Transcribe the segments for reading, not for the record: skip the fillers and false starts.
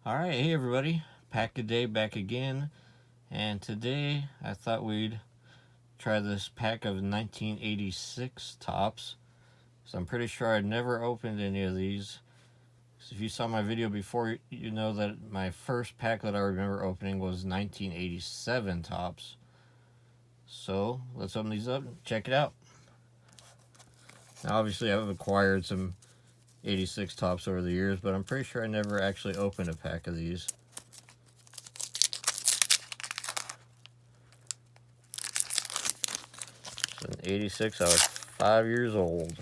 Alright, hey everybody, Pack a Day back again, and today I thought we'd try this pack of 1986 Topps. So I'm pretty sure I'd never opened any of these. So if you saw my video before, you know that my first pack that I remember opening was 1987 Topps. So let's open these up and check it out. Now obviously I've acquired some 86 Topps over the years, but I'm pretty sure I never actually opened a pack of these. In 86, I was 5 years old.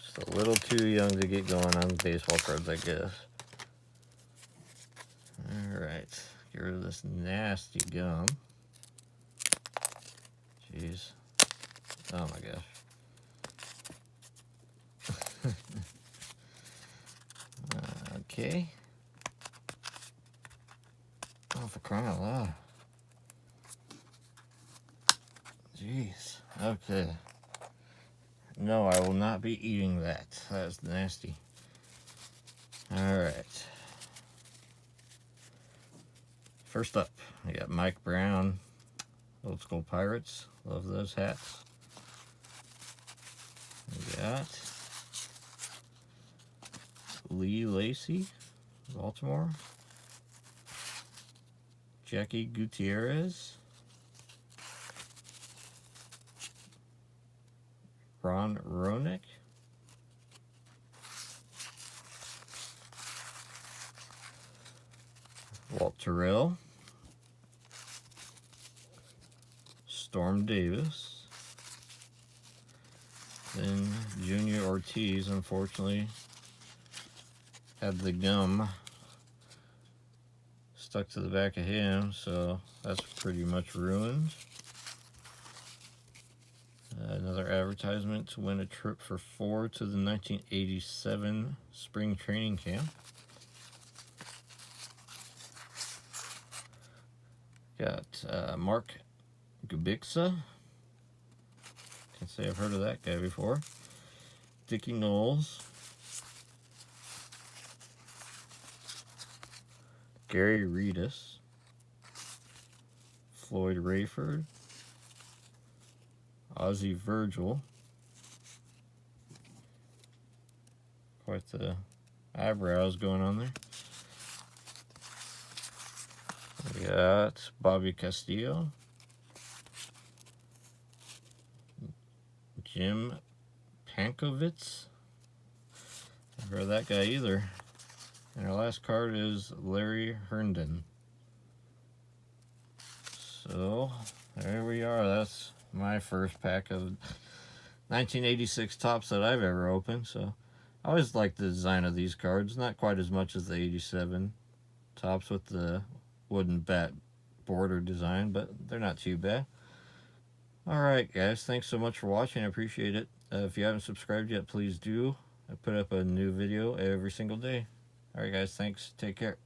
Just a little too young to get going on baseball cards, I guess. Alright, get rid of this nasty gum. Jeez. Oh my gosh. Okay. Oh, for crying out loud. Jeez. Okay. No, I will not be eating that. That's nasty. Alright. First up, I got Mike Brown, Old School Pirates. Love those hats. We got Lee Lacy, Baltimore. Jackie Gutierrez. Ron Roenick. Walt Terrell. Storm Davis. Then Junior Ortiz, unfortunately, had the gum stuck to the back of him, so that's pretty much ruined. Another advertisement to win a trip for 4 to the 1987 spring training camp. Got Mark Kubica. Can't say I've heard of that guy before. Dickie Knowles. Gary Redus. Floyd Rayford. Ozzie Virgil. Quite the eyebrows going on there. We got Bobby Castillo. Jim Pankovitz. I've heard of that guy either. And our last card is Larry Herndon. So, there we are. That's my first pack of 1986 Topps that I've ever opened. So, I always liked the design of these cards. Not quite as much as the 87 Topps with the wooden bat border design, but they're not too bad. Alright guys, thanks so much for watching. I appreciate it. If you haven't subscribed yet, please do. I put up a new video every single day. Alright guys, thanks. Take care.